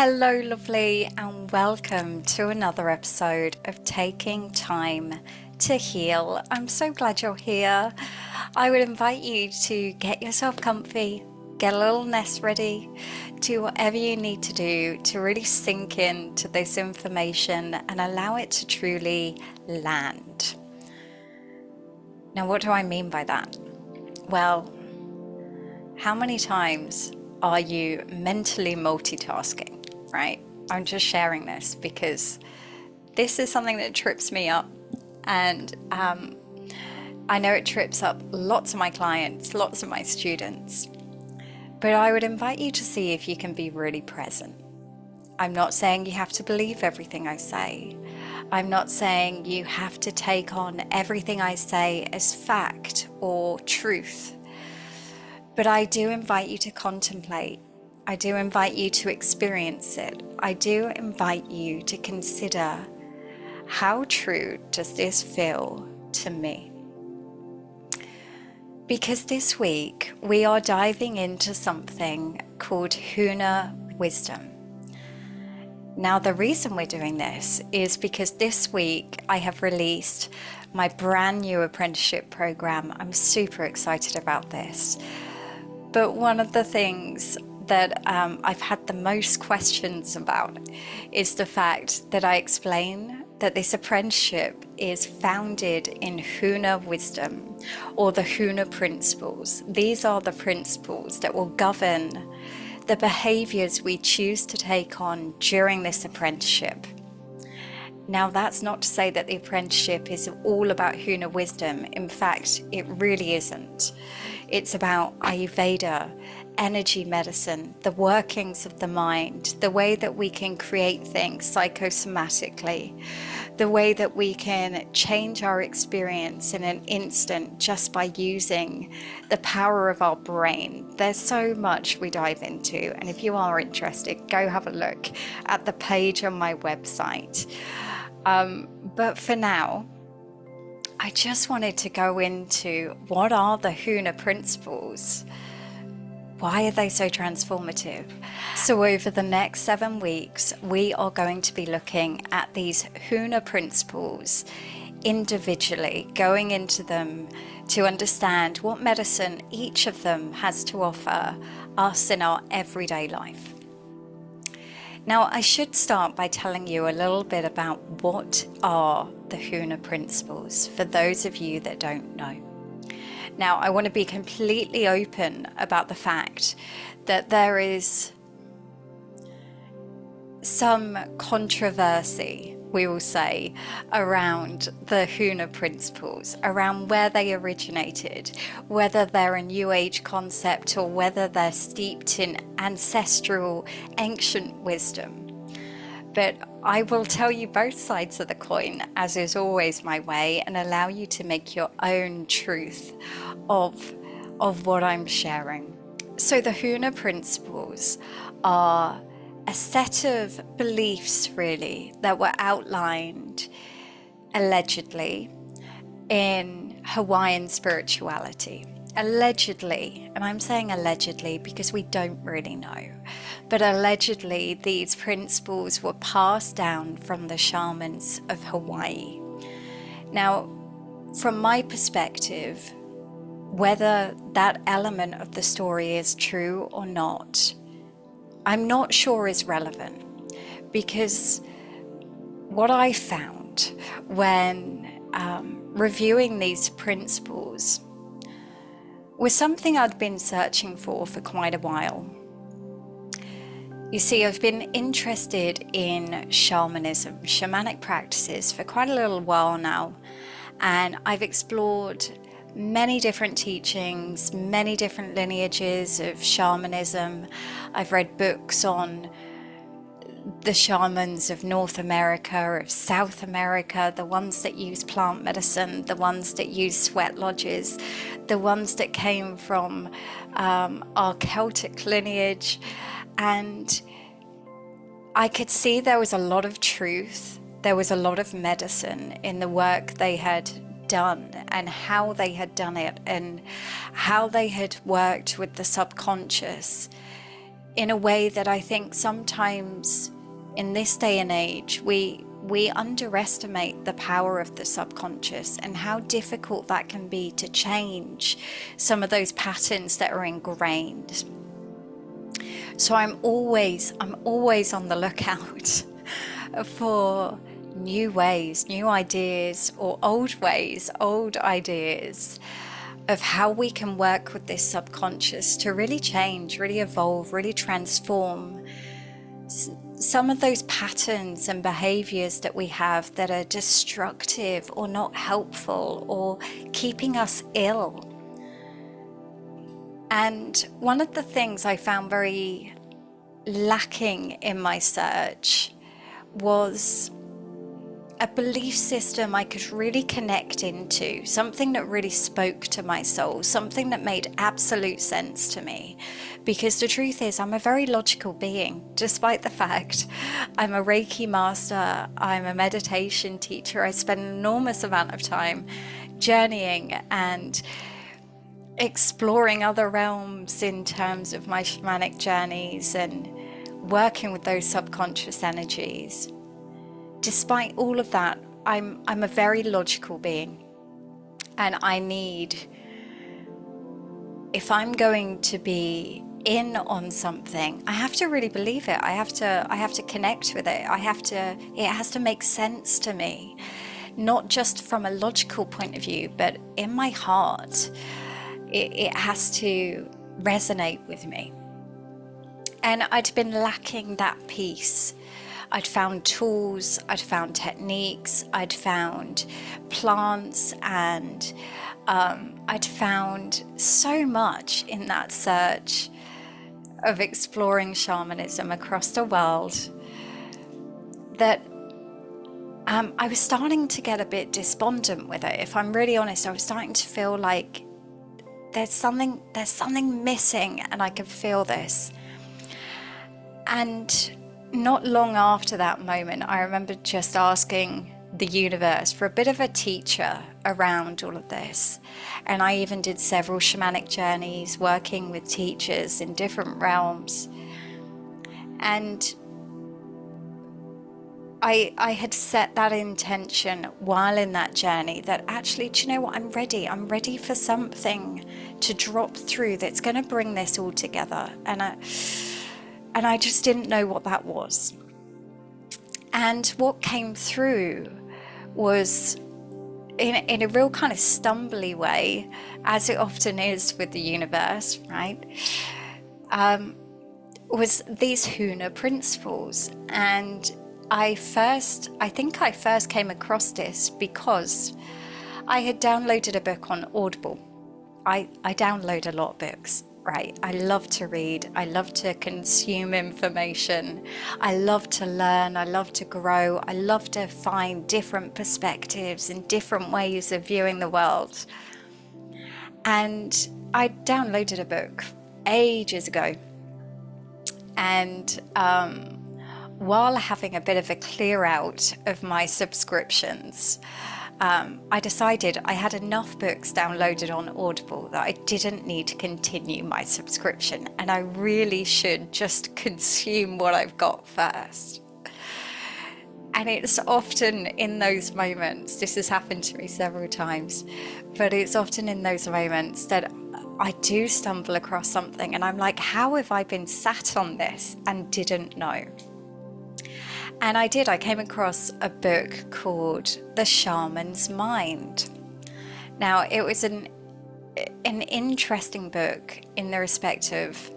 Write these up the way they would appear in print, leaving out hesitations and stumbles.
Hello, lovely, and welcome to another episode of Taking Time to Heal. I'm so glad you're here. I would invite you to get yourself comfy, get a little nest ready, do whatever you need to do to really sink into this information and allow it to truly land. Now, what do I mean by that? Well, how many times are you mentally multitasking, right? I'm just sharing this because this is something that trips me up, and I know it trips up lots of my clients, lots of my students, but I would invite you to see if you can be really present. I'm not saying you have to believe everything I say. I'm not saying you have to take on everything I say as fact or truth. But I do invite you to contemplate. I do invite you to experience it. I do invite you to consider, how true does this feel to me? Because this week we are diving into something called Huna wisdom. Now, the reason we're doing this is because this week I have released my brand new apprenticeship program. I'm super excited about this. But one of the things that I've had the most questions about is the fact that I explain that this apprenticeship is founded in Huna wisdom, or the Huna principles. These are the principles that will govern the behaviors we choose to take on during this apprenticeship. Now, that's not to say that the apprenticeship is all about Huna wisdom. In fact, it really isn't. It's about Ayurveda, energy medicine, the workings of the mind, the way that we can create things psychosomatically, the way that we can change our experience in an instant just by using the power of our brain. There's so much we dive into, and if you are interested, go have a look at the page on my website. But for now, I just wanted to go into what are the Huna principles? Why are they so transformative? So over the next 7 weeks, we are going to be looking at these Huna principles individually, going into them to understand what medicine each of them has to offer us in our everyday life. Now, I should start by telling you a little bit about what are the Huna principles for those of you that don't know. Now, I want to be completely open about the fact that there is some controversy, we will say, around the Huna principles, around where they originated, whether they're a New Age concept or whether they're steeped in ancestral, ancient wisdom. But I will tell you both sides of the coin, as is always my way, and allow you to make your own truth of what I'm sharing. So the Huna principles are a set of beliefs, really, that were outlined allegedly in Hawaiian spirituality. Allegedly, and I'm saying allegedly because we don't really know, but allegedly these principles were passed down from the shamans of Hawaii. Now, from my perspective, whether that element of the story is true or not, I'm not sure is relevant, because what I found when reviewing these principles was something I'd been searching for quite a while. You see, I've been interested in shamanism, shamanic practices, for quite a little while now, and I've explored many different teachings, many different lineages of shamanism. I've read books on the shamans of North America, of South America, the ones that use plant medicine, the ones that use sweat lodges, the ones that came from our Celtic lineage. And I could see there was a lot of truth, there was a lot of medicine in the work they had done and how they had done it and how they had worked with the subconscious in a way that I think sometimes in this day and age, we underestimate the power of the subconscious and how difficult that can be to change some of those patterns that are ingrained. So I'm always on the lookout for new ways, new ideas, or old ways, old ideas of how we can work with this subconscious to really change, really evolve, really transform some of those patterns and behaviors that we have that are destructive or not helpful or keeping us ill. And one of the things I found very lacking in my search was a belief system I could really connect into, something that really spoke to my soul, something that made absolute sense to me. Because the truth is, I'm a very logical being, despite the fact I'm a Reiki master, I'm a meditation teacher. I spend an enormous amount of time journeying and exploring other realms in terms of my shamanic journeys and working with those subconscious energies. Despite all of that, I'm a very logical being, and I need, if I'm going to be in on something, I have to really believe it. I have to connect with it. It has to make sense to me, not just from a logical point of view, but in my heart. It has to resonate with me. And I'd been lacking that piece. I'd found tools, I'd found techniques, I'd found plants, and I'd found so much in that search of exploring shamanism across the world that I was starting to get a bit despondent with it. If I'm really honest, I was starting to feel like there's something missing, and I could feel this. And not long after that moment, I remember just asking the universe for a bit of a teacher around all of this. And I even did several shamanic journeys working with teachers in different realms. And I had set that intention while in that journey that actually, do you know what, I'm ready for something to drop through that's going to bring this all together. And I just didn't know what that was. And what came through was, in a real kind of stumbly way, as it often is with the universe, right, was these Huna principles. And I think I first came across this because I had downloaded a book on Audible. I download a lot of books, right? I love to read. I love to consume information. I love to learn. I love to grow. I love to find different perspectives and different ways of viewing the world. And I downloaded a book ages ago. And while having a bit of a clear out of my subscriptions, I decided I had enough books downloaded on Audible that I didn't need to continue my subscription, and I really should just consume what I've got first. And it's often in those moments, this has happened to me several times, but it's often in those moments that I do stumble across something and I'm like, how have I been sat on this and didn't know? And I came across a book called The Shaman's Mind. Now, it was an interesting book in the respect of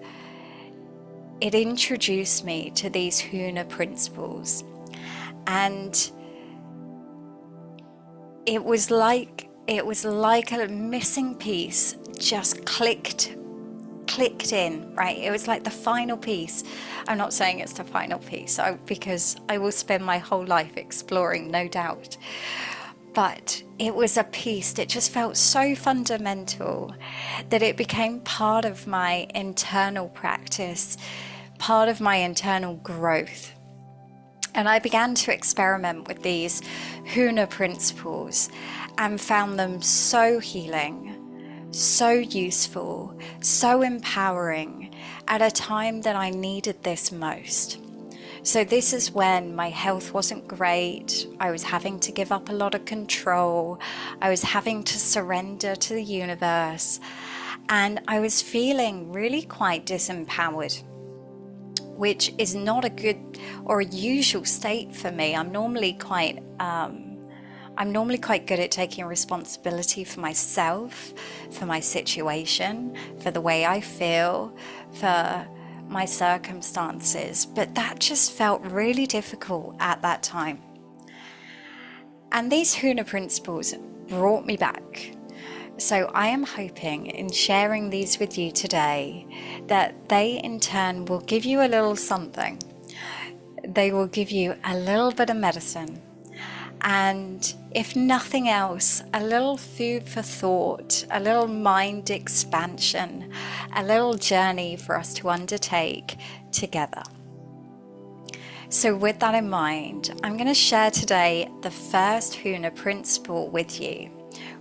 it introduced me to these Huna principles. And it was like a missing piece just clicked in, right? It was like the final piece. I'm not saying it's the final piece because I will spend my whole life exploring, no doubt. But it was a piece that just felt so fundamental that it became part of my internal practice, part of my internal growth. And I began to experiment with these Huna principles and found them so healing, so useful, so empowering, at a time that I needed this most. So this is when my health wasn't great. I was having to give up a lot of control. I was having to surrender to the universe. And I was feeling really quite disempowered, which is not a good or a usual state for me. I'm normally quite good at taking responsibility for myself, for my situation, for the way I feel, for my circumstances. But that just felt really difficult at that time. And these Huna principles brought me back. So I am hoping in sharing these with you today that they in turn will give you a little something. They will give you a little bit of medicine. And if nothing else, a little food for thought, a little mind expansion, a little journey for us to undertake together. So with that in mind, I'm going to share today the first Huna principle with you,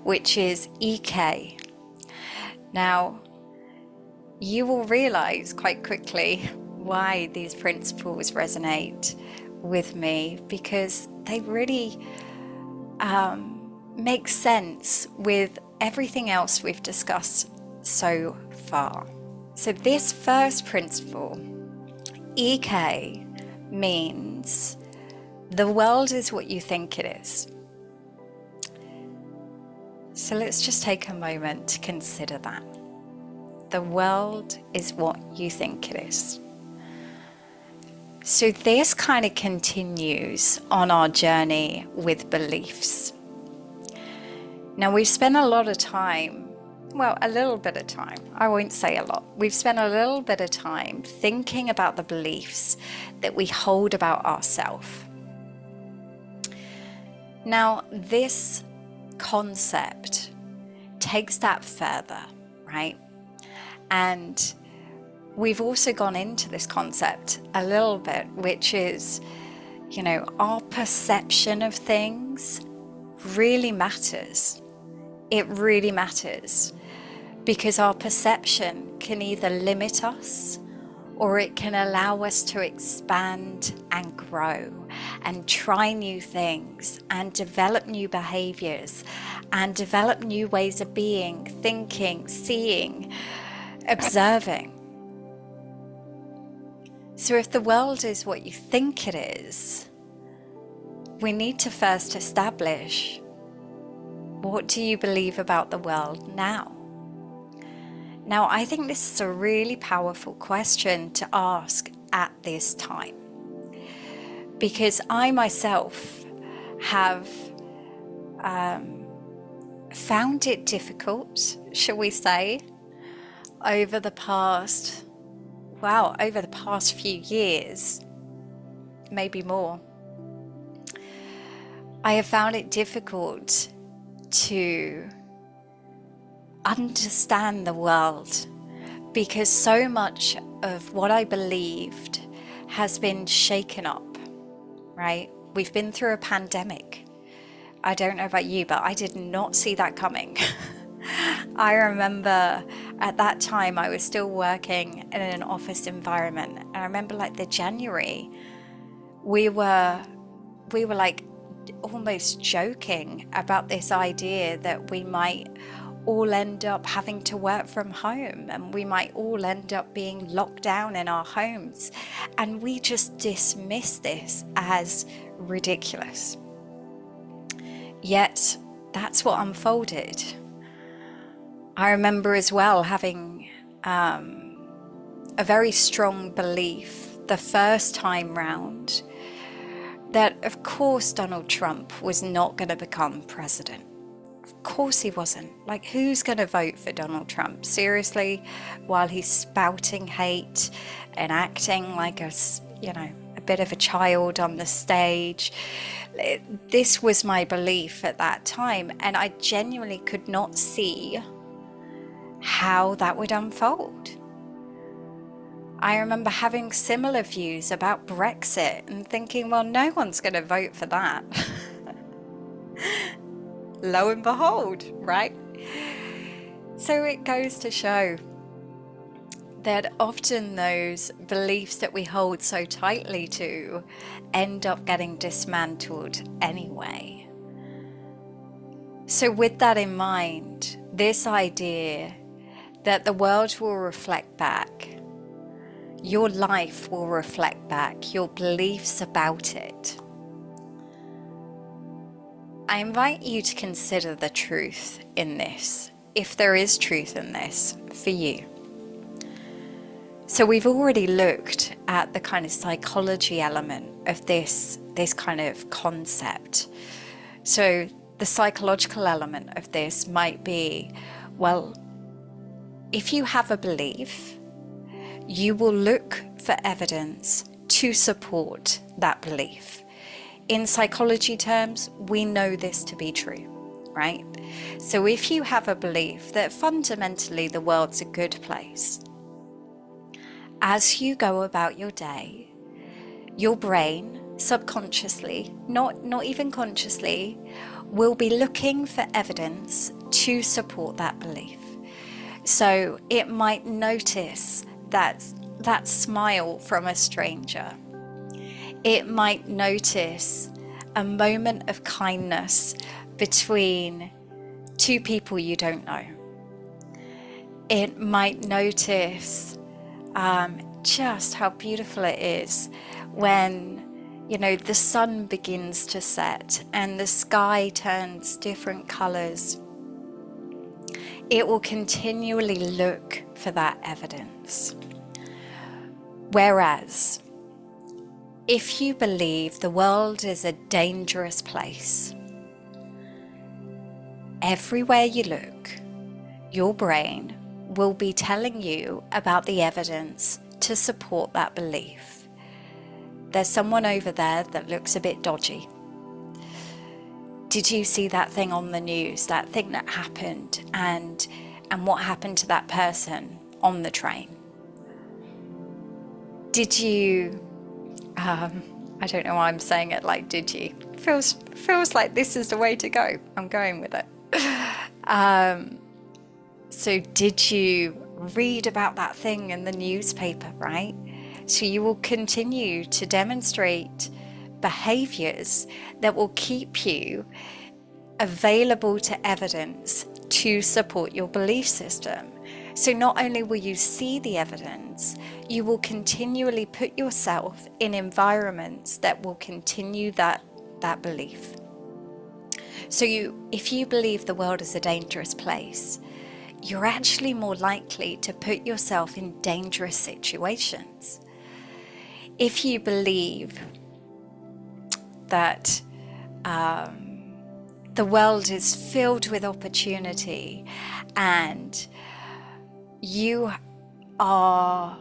which is ʻIke. Now, you will realize quite quickly why these principles resonate with me, because they really make sense with everything else we've discussed so far. So this first principle, ʻIke, means the world is what you think it is. So let's just take a moment to consider that. The world is what you think it is. So this kind of continues on our journey with beliefs. Now we've spent a lot of time, well, a little bit of time, I won't say a lot. We've spent a little bit of time thinking about the beliefs that we hold about ourselves. Now this concept takes that further, right? And we've also gone into this concept a little bit, which is, you know, our perception of things really matters. It really matters, because our perception can either limit us or it can allow us to expand and grow and try new things and develop new behaviors and develop new ways of being, thinking, seeing, observing. So if the world is what you think it is, we need to first establish, what do you believe about the world now? Now, I think this is a really powerful question to ask at this time, because I myself have found it difficult, shall we say, over the past few years, maybe more. I have found it difficult to understand the world, because so much of what I believed has been shaken up, right? We've been through a pandemic. I don't know about you, but I did not see that coming. I remember at that time I was still working in an office environment, and I remember like the January, we were like almost joking about this idea that we might all end up having to work from home, and we might all end up being locked down in our homes, and we just dismiss this as ridiculous. Yet that's what unfolded. I remember as well having a very strong belief the first time round that of course Donald Trump was not going to become president. Of course he wasn't. Like, who's going to vote for Donald Trump? Seriously, while he's spouting hate and acting like a bit of a child on the stage. This was my belief at that time, and I genuinely could not see how that would unfold. I remember having similar views about Brexit and thinking, well, no one's going to vote for that. Lo and behold, right? So it goes to show that often those beliefs that we hold so tightly to end up getting dismantled anyway. So with that in mind, this idea that the world will reflect back, your life will reflect back your beliefs about it. I invite you to consider the truth in this, if there is truth in this for you. So we've already looked at the kind of psychology element of this kind of concept. So the psychological element of this might be, well, if you have a belief, you will look for evidence to support that belief. In psychology terms, we know this to be true, right? So if you have a belief that fundamentally the world's a good place, as you go about your day, your brain subconsciously, not even consciously, will be looking for evidence to support that belief. So it might notice that smile from a stranger. It might notice a moment of kindness between two people you don't know. It might notice just how beautiful it is when, you know, the sun begins to set and the sky turns different colors. It will continually look for that evidence. Whereas, if you believe the world is a dangerous place, everywhere you look, your brain will be telling you about the evidence to support that belief. There's someone over there that looks a bit dodgy. Did you see that thing on the news, that thing that happened, and what happened to that person on the train? Did you, I don't know why I'm saying it like did you. Feels like this is the way to go. I'm going with it. So did you read about that thing in the newspaper, right? So you will continue to demonstrate behaviors that will keep you available to evidence to support your belief system. So not only will you see the evidence, you will continually put yourself in environments that will continue that belief. So if you believe the world is a dangerous place, you're actually more likely to put yourself in dangerous situations. If you believe that the world is filled with opportunity and you are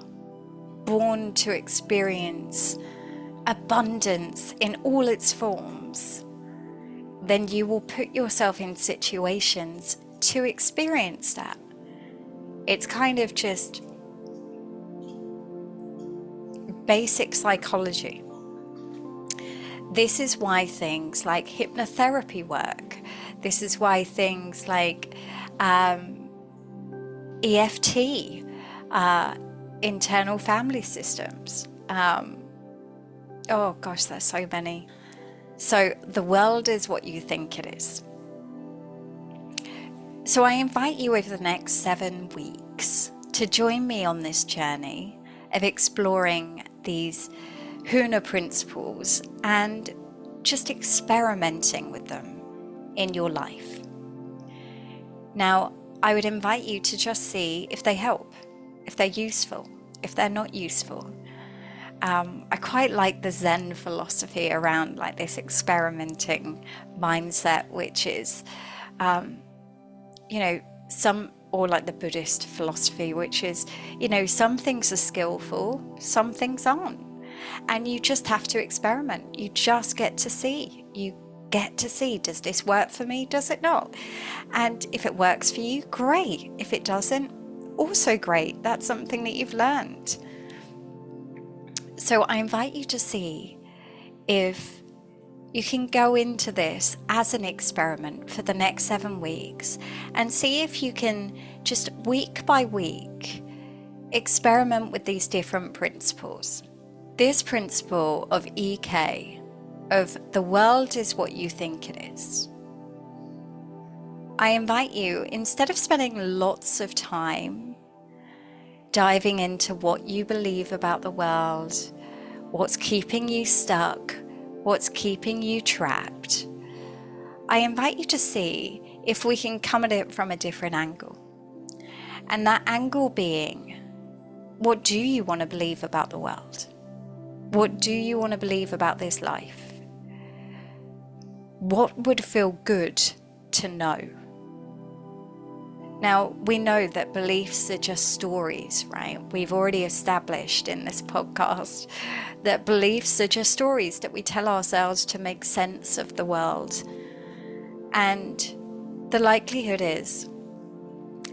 born to experience abundance in all its forms, then you will put yourself in situations to experience that. It's kind of just basic psychology. This is why things like hypnotherapy work. This is why things like EFT, internal family systems. Oh gosh, there's so many. So the world is what you think it is. So I invite you over the next 7 weeks to join me on this journey of exploring these Huna principles and just experimenting with them in your life. Now, I would invite you to just see if they help, if they're useful, if they're not useful. I quite like the Zen philosophy around like this experimenting mindset, which is, or like the Buddhist philosophy, which is, some things are skillful, some things aren't. And you just have to experiment. You just get to see. You get to see, does this work for me? Does it not? And if it works for you, great. If it doesn't, also great. That's something that you've learned. So I invite you to see if you can go into this as an experiment for the next 7 weeks and see if you can just week by week experiment with these different principles. This principle of ʻIke, of the world is what you think it is. I invite you, instead of spending lots of time diving into what you believe about the world, what's keeping you stuck, what's keeping you trapped, I invite you to see if we can come at it from a different angle. And that angle being, what do you want to believe about the world? What do you want to believe about this life? What would feel good to know? Now, we know that beliefs are just stories, right? We've already established in this podcast that beliefs are just stories that we tell ourselves to make sense of the world. And the likelihood is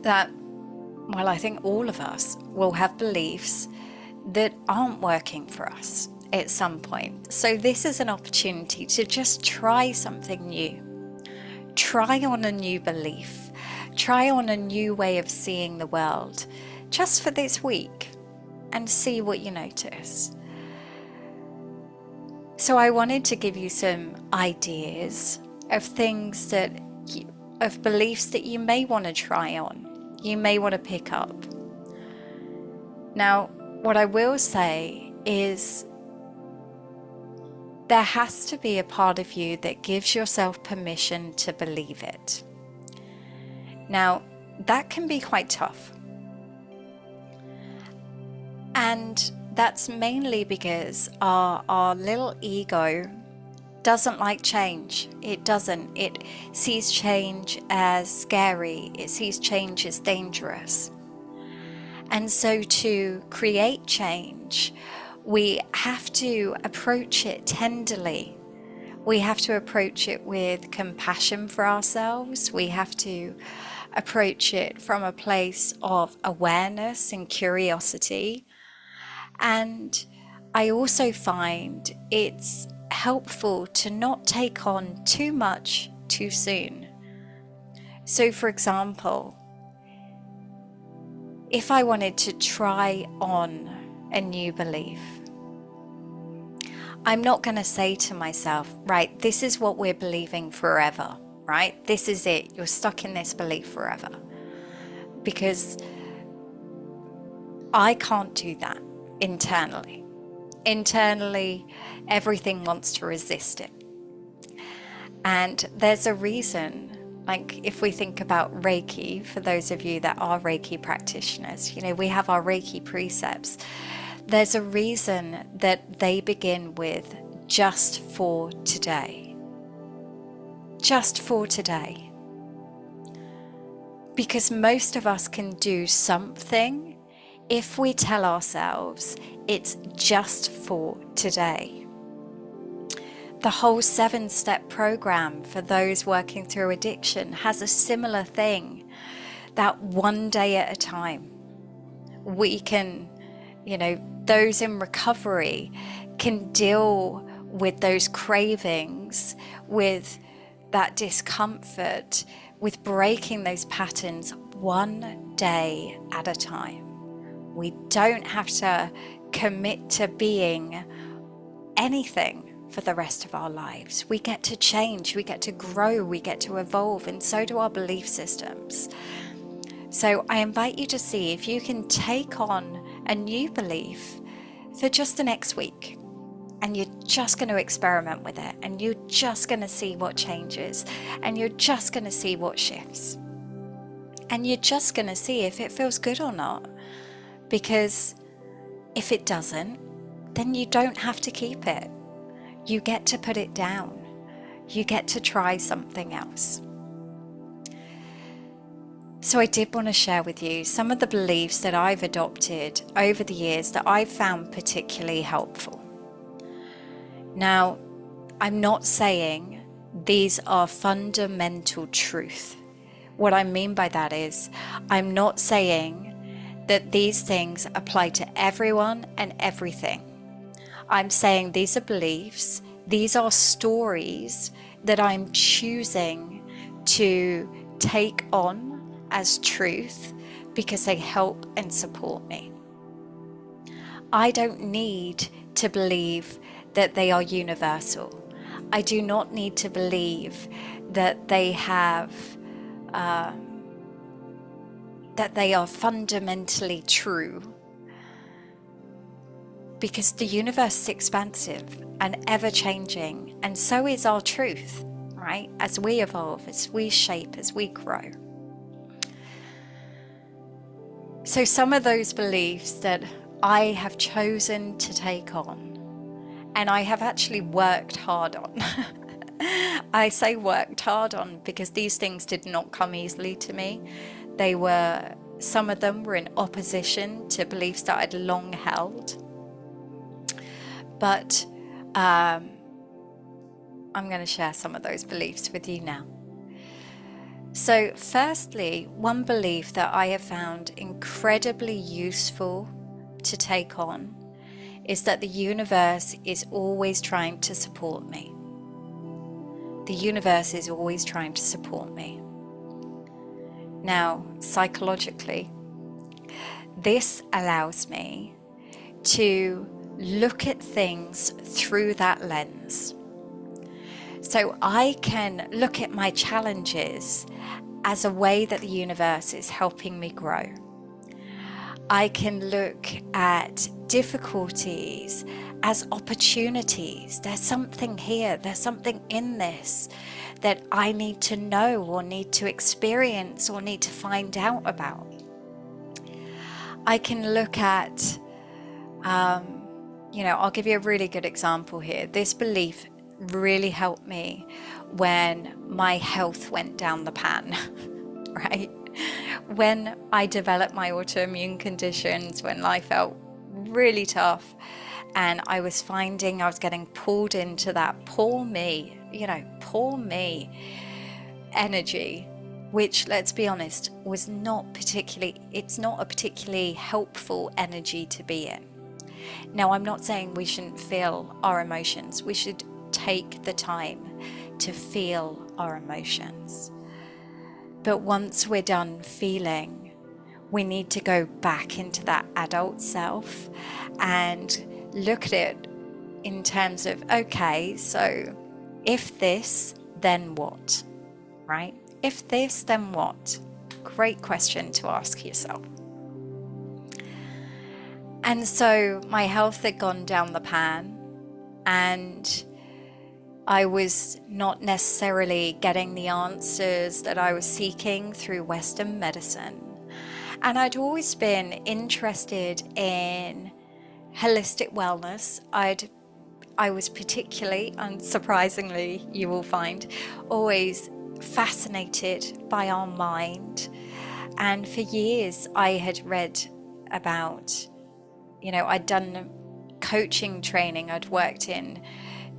that, well, I think all of us will have beliefs that aren't working for us at some point. So this is an opportunity to just try something new. Try on a new belief. Try on a new way of seeing the world just for this week and see what you notice. So I wanted to give you some ideas of things of beliefs that you may want to try on, you may want to pick up. Now, what I will say is there has to be a part of you that gives yourself permission to believe it. Now, that can be quite tough. And that's mainly because our little ego doesn't like change. It doesn't. It sees change as scary. It sees change as dangerous. And so to create change, we have to approach it tenderly. We have to approach it with compassion for ourselves. We have to approach it from a place of awareness and curiosity. And I also find it's helpful to not take on too much too soon. So for example, if I wanted to try on a new belief, I'm not going to say to myself, right, this is what we're believing forever, right? This is it. You're stuck in this belief forever. Because I can't do that internally. Internally, everything wants to resist it. And there's a reason, like if we think about Reiki, for those of you that are Reiki practitioners, we have our Reiki precepts. There's a reason that they begin with just for today. Just for today. Because most of us can do something if we tell ourselves it's just for today. The whole 7-step program for those working through addiction has a similar thing, that one day at a time. We can, those in recovery can deal with those cravings, with that discomfort, with breaking those patterns one day at a time. We don't have to commit to being anything for the rest of our lives. We get to change, we get to grow, we get to evolve, and so do our belief systems. So I invite you to see if you can take on a new belief for just the next week. And you're just going to experiment with it, and you're just going to see what changes, and you're just going to see what shifts. And you're just going to see if it feels good or not. Because if it doesn't, then you don't have to keep it. You get to put it down. You get to try something else. So I did want to share with you some of the beliefs that I've adopted over the years that I've found particularly helpful. Now, I'm not saying these are fundamental truth. What I mean by that is, I'm not saying that these things apply to everyone and everything. I'm saying these are beliefs, these are stories that I'm choosing to take on as truth because they help and support me. I don't need to believe that they are universal. I do not need to believe that they have, that they are fundamentally true, because the universe is expansive and ever-changing, and so is our truth, right? As we evolve, as we shape, as we grow. So some of those beliefs that I have chosen to take on, and I have actually worked hard on. I say worked hard on because these things did not come easily to me. Some of them were in opposition to beliefs that I'd long held. But I'm going to share some of those beliefs with you now. So firstly, one belief that I have found incredibly useful to take on is that the universe is always trying to support me. The universe is always trying to support me. Now, psychologically, this allows me to look at things through that lens. So I can look at my challenges as a way that the universe is helping me grow. I can look at difficulties as opportunities. There's something here, there's something in this that I need to know or need to experience or need to find out about. I can look at, I'll give you a really good example here. This belief really helped me when my health went down the pan, right? When I developed my autoimmune conditions, when life felt really tough, and I was finding I was getting pulled into that poor me energy, which, let's be honest, it's not a particularly helpful energy to be in. Now, I'm not saying we shouldn't feel our emotions. We should take the time to feel our emotions. But once we're done feeling, we need to go back into that adult self and look at it in terms of, okay, so if this, then what, right? If this, then what? Great question to ask yourself. And so my health had gone down the pan, and I was not necessarily getting the answers that I was seeking through Western medicine. And I'd always been interested in holistic wellness. I was particularly, unsurprisingly, you will find, always fascinated by our mind. And for years I had read about, I'd done coaching training, I'd worked in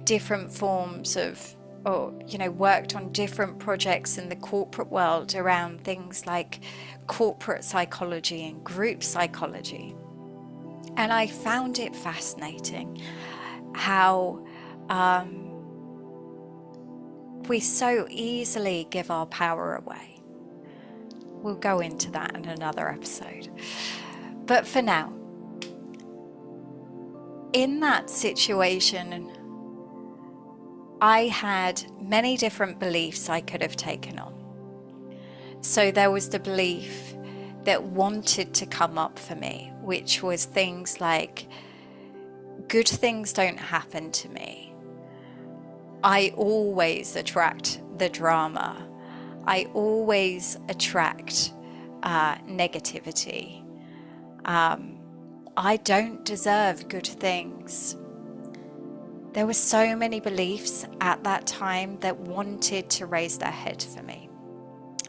different forms of, worked on different projects in the corporate world around things like corporate psychology and group psychology. And I found it fascinating how we so easily give our power away. We'll go into that in another episode. But for now, in that situation, I had many different beliefs I could have taken on. So there was the belief that wanted to come up for me, which was things like, good things don't happen to me. I always attract the drama. I always attract negativity. I don't deserve good things. There were so many beliefs at that time that wanted to raise their head for me,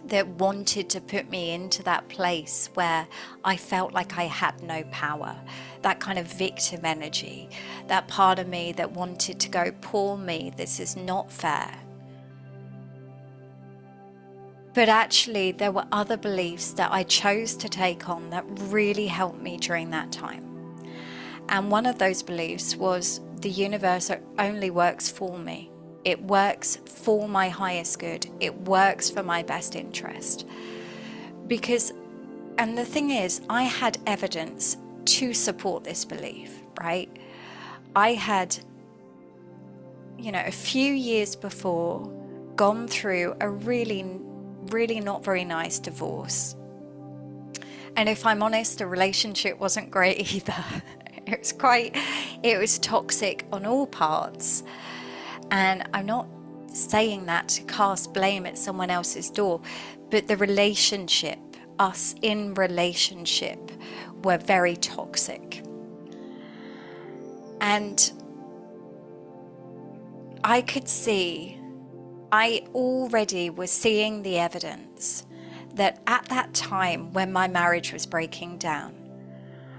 that wanted to put me into that place where I felt like I had no power, that kind of victim energy, that part of me that wanted to go, poor me, this is not fair. But actually, there were other beliefs that I chose to take on that really helped me during that time. And one of those beliefs was, the universe only works for me. It works for my highest good. It works for my best interest. And the thing is, I had evidence to support this belief, right? I had, a few years before gone through a really not very nice divorce. And if I'm honest, the relationship wasn't great either. It was toxic on all parts. And I'm not saying that to cast blame at someone else's door, but the relationship, us in relationship, were very toxic. And I already was seeing the evidence that at that time when my marriage was breaking down,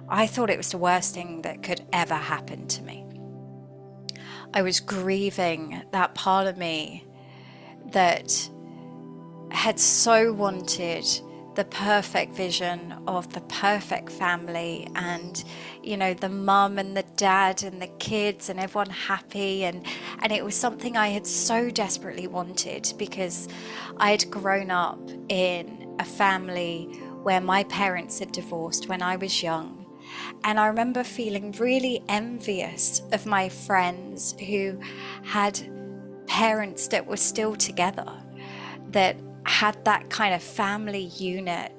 I thought it was the worst thing that could ever happen to me. I was grieving that part of me that had so wanted the perfect vision of the perfect family, and the mum and the dad and the kids and everyone happy, and it was something I had so desperately wanted, because I had grown up in a family where my parents had divorced when I was young, and I remember feeling really envious of my friends who had parents that were still together, that had that kind of family unit,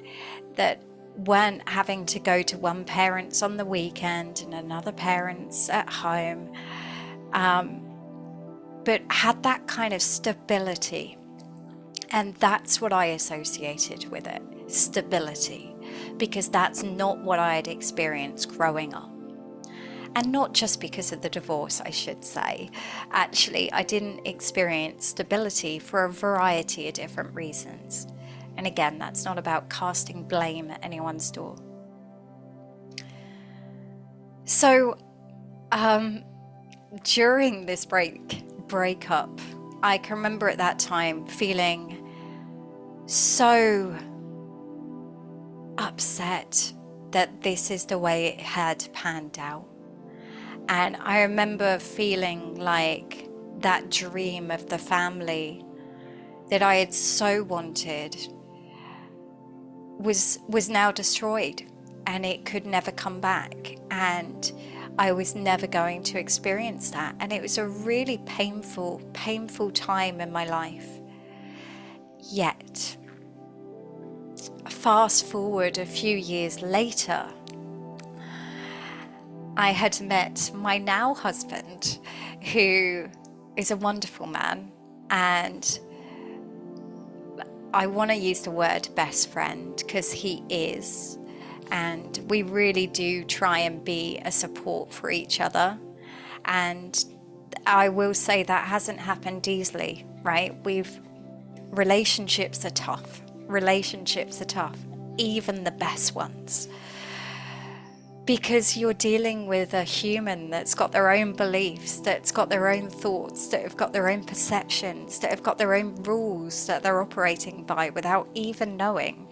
that weren't having to go to one parent's on the weekend and another parent's at home, but had that kind of stability. And that's what I associated with it, stability, because that's not what I had experienced growing up. And not just because of the divorce, I should say. Actually, I didn't experience stability for a variety of different reasons. And again, that's not about casting blame at anyone's door. So, during this breakup, I can remember at that time feeling so upset that this is the way it had panned out. And I remember feeling like that dream of the family that I had so wanted was now destroyed, and it could never come back, and I was never going to experience that. And it was a really painful time in my life. Yet, fast forward a few years later, I had met my now husband, who is a wonderful man, and I want to use the word best friend because he is, and we really do try and be a support for each other. And I will say that hasn't happened easily, right? Relationships are tough, even the best ones. Because you're dealing with a human that's got their own beliefs, that's got their own thoughts, that have got their own perceptions, that have got their own rules that they're operating by without even knowing.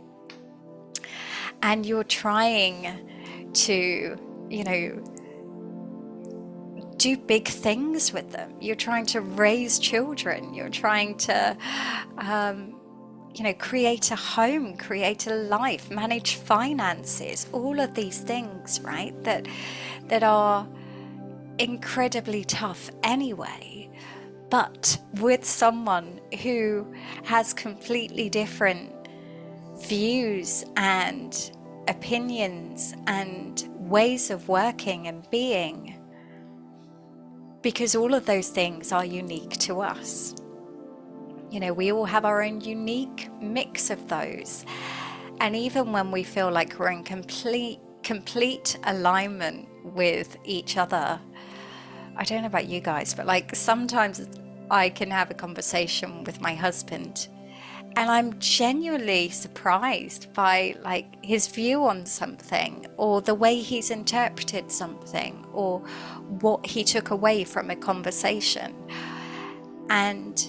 And you're trying to, do big things with them. You're trying to raise children. You're trying to, create a home, create a life, manage finances, all of these things, right? That are incredibly tough anyway, but with someone who has completely different views and opinions and ways of working and being, because all of those things are unique to us. We all have our own unique mix of those. And even when we feel like we're in complete alignment with each other, I don't know about you guys, but sometimes I can have a conversation with my husband and I'm genuinely surprised by his view on something, or the way he's interpreted something, or what he took away from a conversation. And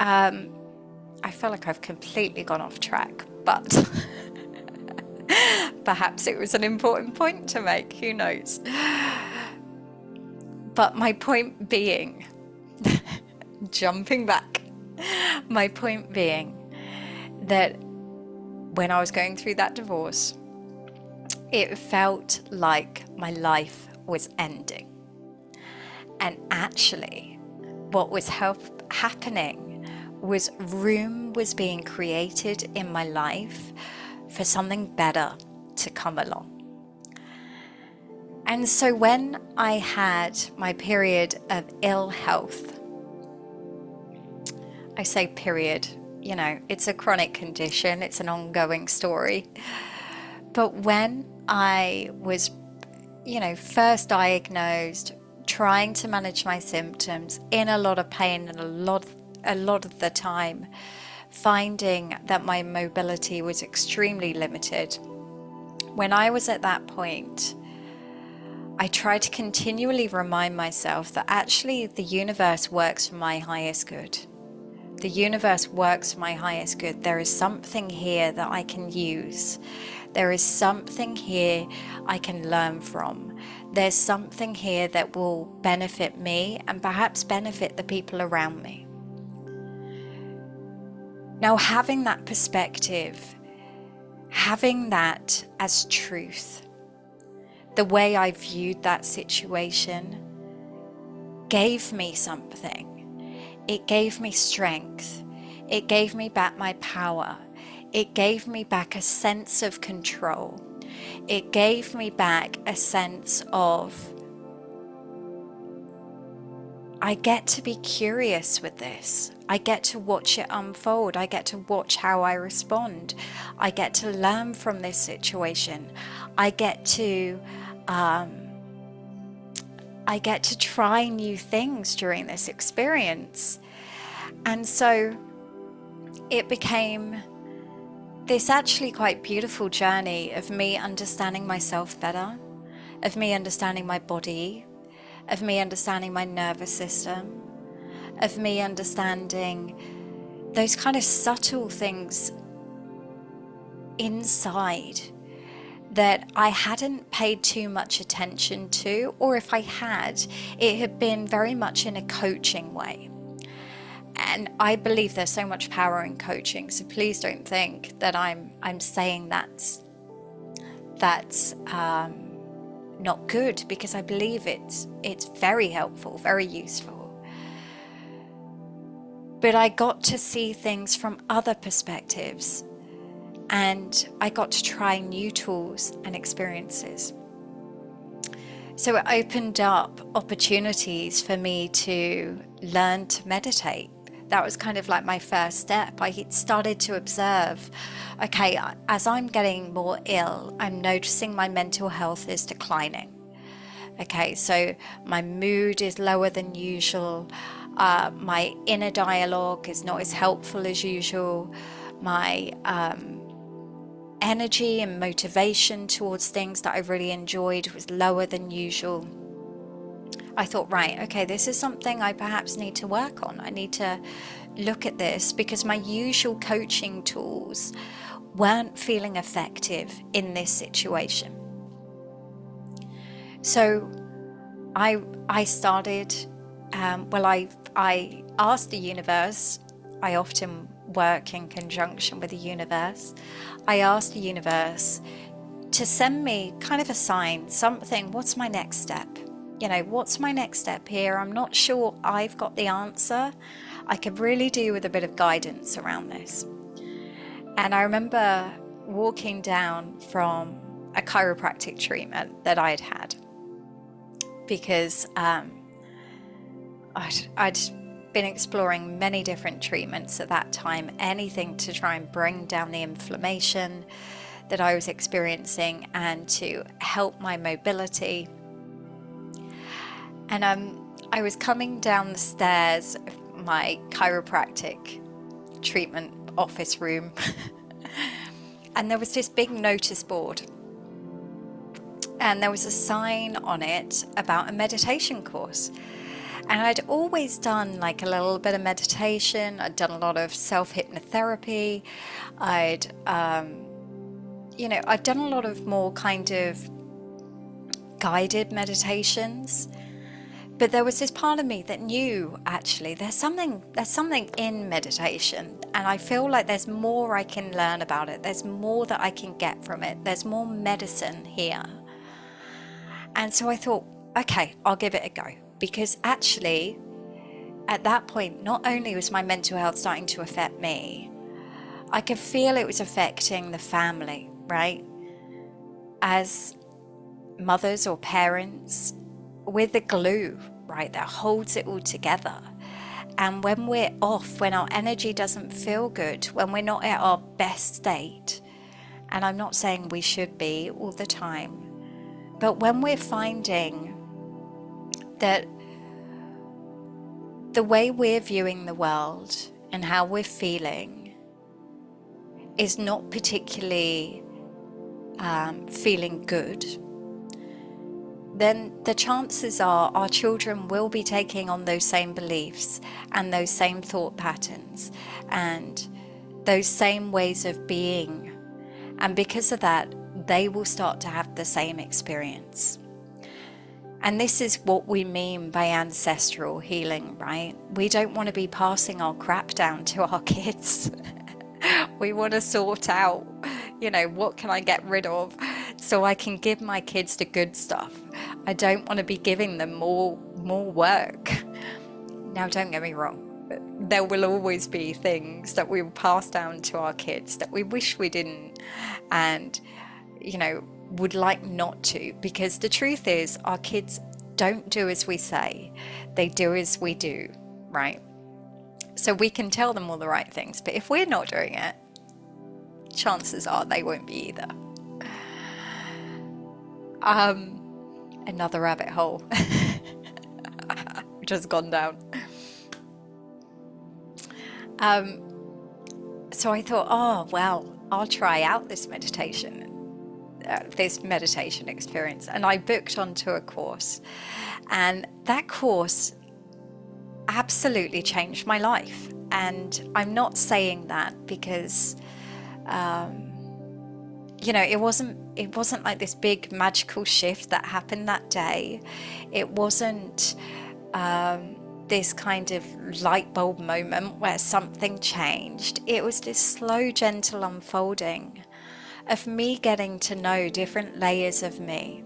I feel like I've completely gone off track, but perhaps it was an important point to make, who knows. But my point being, jumping back, my point being that when I was going through that divorce, it felt like my life was ending. And actually, what was happening was room was being created in my life for something better to come along. And so when I had my period of ill health, I say period, you know, it's a chronic condition, it's an ongoing story. But when I was, you know, first diagnosed, trying to manage my symptoms, in a lot of pain, and a lot of the time finding that my mobility was extremely limited. When I was at that point, I tried to continually remind myself that actually the universe works for my highest good. The universe works for my highest good. There is something here that I can use. There is something here I can learn from. There's something here that will benefit me and perhaps benefit the people around me. Now, having that perspective, having that as truth, the way I viewed that situation gave me something. It gave me strength. It gave me back my power. It gave me back a sense of control. It gave me back a sense of, I get to be curious with this. I get to watch it unfold. I get to watch how I respond. I get to learn from this situation. I get to try new things during this experience. And so it became this actually quite beautiful journey of me understanding myself better, of me understanding my body, of me understanding my nervous system, of me understanding those kind of subtle things inside that I hadn't paid too much attention to, or if I had, it had been very much in a coaching way. And I believe there's so much power in coaching, so please don't think that I'm saying that's not good, because I believe it's very helpful, very useful. But I got to see things from other perspectives, and I got to try new tools and experiences. So it opened up opportunities for me to learn to meditate. That was kind of like my first step. I started to observe, okay, as I'm getting more ill, I'm noticing my mental health is declining. Okay, so my mood is lower than usual. My inner dialogue is not as helpful as usual. My energy and motivation towards things that I really enjoyed was lower than usual. I thought, right, okay, this is something I perhaps need to work on. I need to look at this, because my usual coaching tools weren't feeling effective in this situation. So I started, I asked the universe. I often work in conjunction with the universe. I asked the universe to send me kind of a sign, something. What's my next step? You know, what's my next step here? I'm not sure I've got the answer. I could really do with a bit of guidance around this. And I remember walking down from a chiropractic treatment that I'd had, because I'd been exploring many different treatments at that time, anything to try and bring down the inflammation that I was experiencing and to help my mobility. And I was coming down the stairs of my chiropractic treatment office room and there was this big notice board, and there was a sign on it about a meditation course. And I'd always done like a little bit of meditation. I'd done a lot of self-hypnotherapy. I'd done a lot of more kind of guided meditations. But there was this part of me that knew, actually, there's something in meditation, and I feel like there's more I can learn about it. There's more that I can get from it. There's more medicine here. And so I thought, okay, I'll give it a go. Because actually, at that point, not only was my mental health starting to affect me, I could feel it was affecting the family, right? As mothers or parents, we're the glue, right, that holds it all together. And when we're off, when our energy doesn't feel good, when we're not at our best state, and I'm not saying we should be all the time, but when we're finding that the way we're viewing the world and how we're feeling is not particularly feeling good, then the chances are our children will be taking on those same beliefs and those same thought patterns and those same ways of being. And because of that, they will start to have the same experience. And this is what we mean by ancestral healing, right? We don't want to be passing our crap down to our kids. We want to sort out, what can I get rid of so I can give my kids the good stuff. I don't want to be giving them more work. Now, don't get me wrong, there will always be things that we will pass down to our kids that we wish we didn't, and would like not to, because the truth is our kids don't do as we say, they do as we do, right? So we can tell them all the right things, but if we're not doing it, chances are they won't be either. Another rabbit hole which has gone down. So I thought, oh well, I'll try out this meditation experience, and I booked onto a course, and that course absolutely changed my life. And I'm not saying that because it wasn't like this big magical shift that happened that day. It wasn't this kind of light bulb moment where something changed. It was this slow, gentle unfolding of me getting to know different layers of me,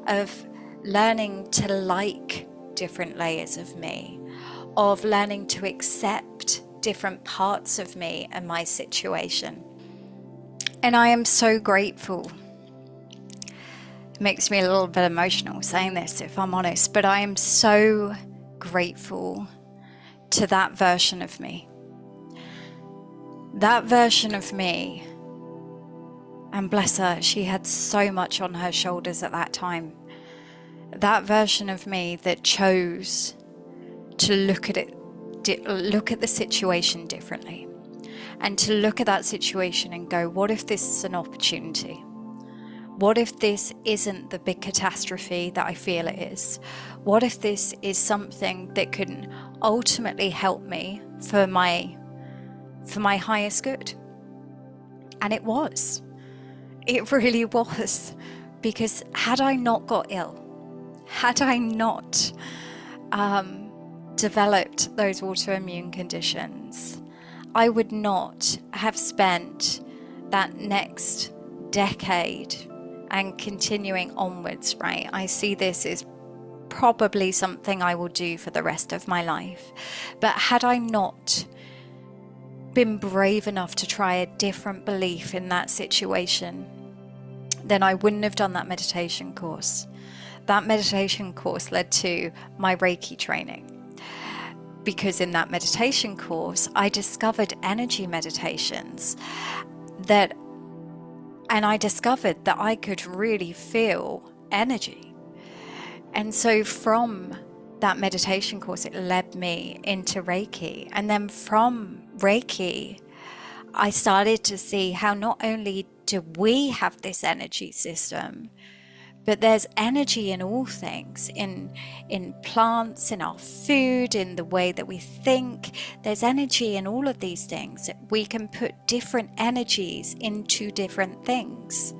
of learning to like different layers of me, of learning to accept different parts of me and my situation. And I am so grateful. It makes me a little bit emotional saying this, if I'm honest, but I am so grateful to that version of me. That version of me, and bless her, she had so much on her shoulders at that time. That version of me that chose to look at the situation differently, and to look at that situation and go, what if this is an opportunity? What if this isn't the big catastrophe that I feel it is? What if this is something that can ultimately help me for my highest good? And it was. It really was. Because had I not got ill, had I not developed those autoimmune conditions, I would not have spent that next decade and continuing onwards, right? I see this as probably something I will do for the rest of my life. But had I not been brave enough to try a different belief in that situation, then I wouldn't have done that meditation course. That meditation course led to my Reiki training. Because in that meditation course, I discovered energy meditations and I discovered that I could really feel energy. And so from that meditation course, it led me into Reiki. And then from Reiki, I started to see how not only do we have this energy system, but there's energy in all things, in plants, in our food, in the way that we think. There's energy in all of these things. We can put different energies into different things.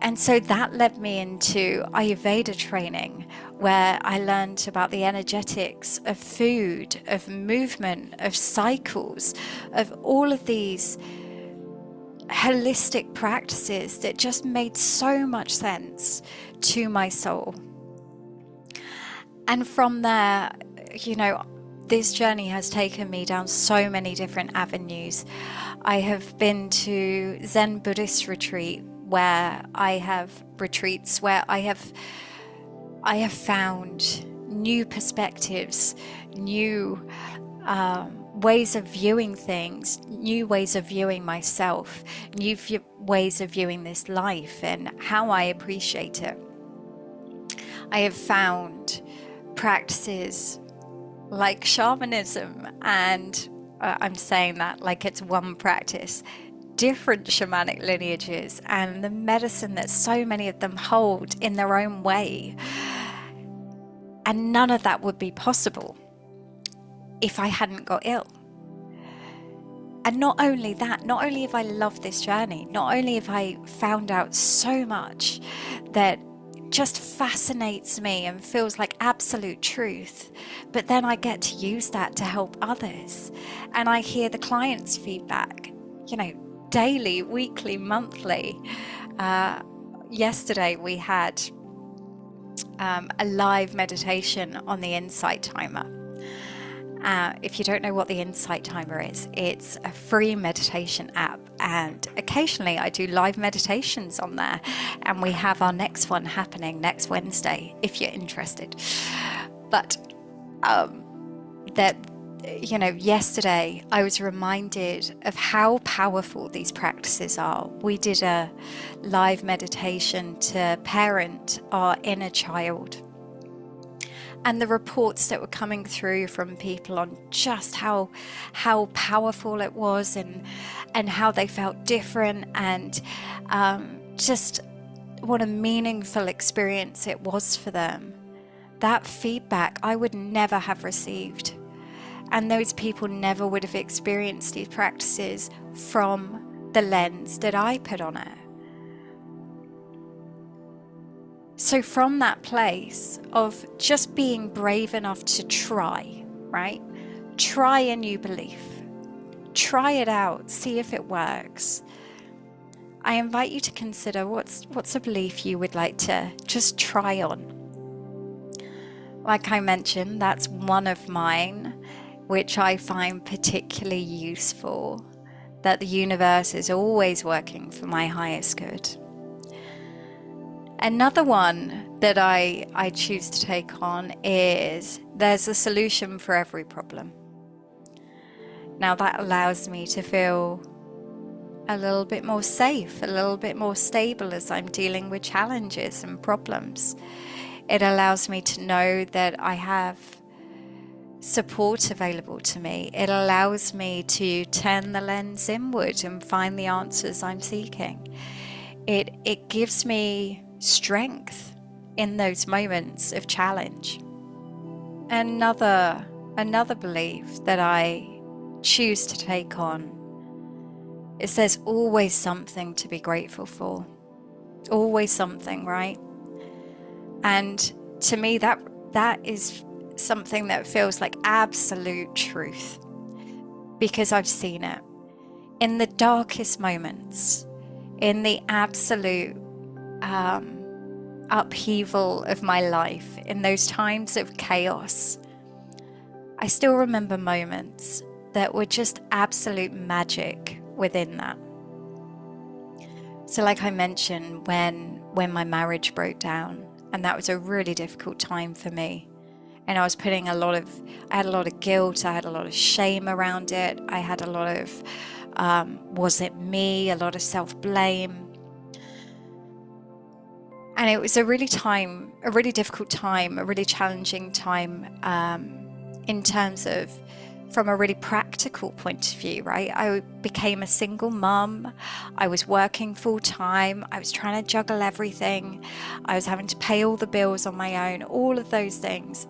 And so that led me into Ayurveda training, where I learned about the energetics of food, of movement, of cycles, of all of these holistic practices that just made so much sense to my soul. And from there, you know, this journey has taken me down so many different avenues. I have been to Zen Buddhist retreats where I have found new perspectives, new ways of viewing things, new ways of viewing myself, new ways of viewing this life and how I appreciate it. I have found practices like shamanism, and I'm saying that like it's one practice, different shamanic lineages, and the medicine that so many of them hold in their own way. And none of that would be possible if I hadn't got ill. And not only that, not only have I loved this journey, not only have I found out so much that just fascinates me and feels like absolute truth, but then I get to use that to help others. And I hear the clients' feedback, you know, daily, weekly, monthly. Yesterday we had a live meditation on the Insight Timer. If you don't know what the Insight Timer is, it's a free meditation app, and occasionally I do live meditations on there, and we have our next one happening next Wednesday if you're interested. But yesterday I was reminded of how powerful these practices are. We did a live meditation to parent our inner child, and the reports that were coming through from people on just how powerful it was, and how they felt different, and just what a meaningful experience it was for them. That feedback I would never have received, and those people never would have experienced these practices from the lens that I put on it. So from that place of just being brave enough to try, right? Try a new belief. Try it out, see if it works. I invite you to consider what's a belief you would like to just try on. Like I mentioned, that's one of mine, which I find particularly useful, that the universe is always working for my highest good. Another one that I choose to take on is there's a solution for every problem. Now that allows me to feel a little bit more safe, a little bit more stable as I'm dealing with challenges and problems. It allows me to know that I have support available to me. It allows me to turn the lens inward and find the answers I'm seeking. It gives me strength in those moments of challenge. Another belief that I choose to take on is there's always something to be grateful for. Always something, right? And to me that is something that feels like absolute truth, because I've seen it in the darkest moments, in the absolute upheaval of my life, in those times of chaos. I still remember moments that were just absolute magic within that. So like I mentioned, when my marriage broke down, and that was a really difficult time for me, and I was putting I had a lot of guilt, I had a lot of shame around it, I had a lot of was it me, a lot of self-blame. And it was a really difficult time, a really challenging time in terms of from a really practical point of view, right? I became a single mum. I was working full time. I was trying to juggle everything. I was having to pay all the bills on my own, all of those things.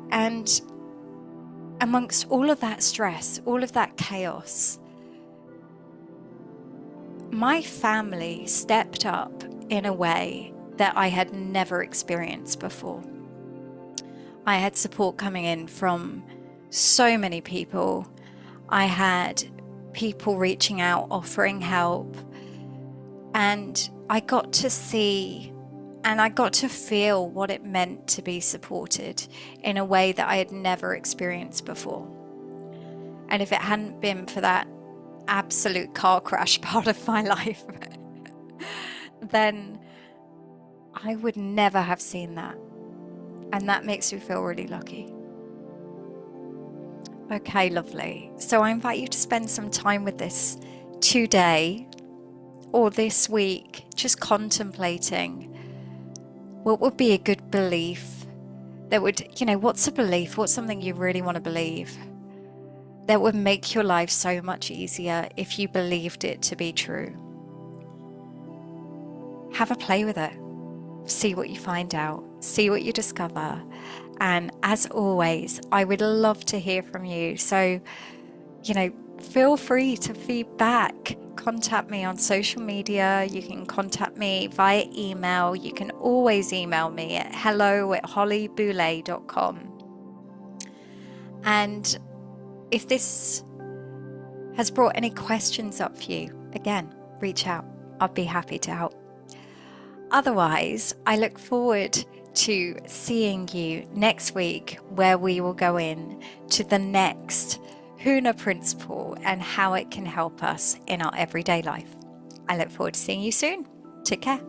And amongst all of that stress, all of that chaos, my family stepped up in a way that I had never experienced before. I had support coming in from so many people. I had people reaching out, offering help, and I got to see and I got to feel what it meant to be supported in a way that I had never experienced before. And if it hadn't been for that absolute car crash part of my life, then I would never have seen that. And that makes me feel really lucky. Okay, lovely. So I invite you to spend some time with this today or this week, just contemplating what would be a good belief that would, what's a belief? What's something you really want to believe that would make your life so much easier if you believed it to be true? Have a play with it. See what you find out. See what you discover. And as always, I would love to hear from you. So, feel free to feedback. Contact me on social media. You can contact me via email. You can always email me at hello@hollyboullé.com. And if this has brought any questions up for you, again, reach out. I'd be happy to help. Otherwise, I look forward to seeing you next week, where we will go in to the next Huna principle and how it can help us in our everyday life. I look forward to seeing you soon. Take care.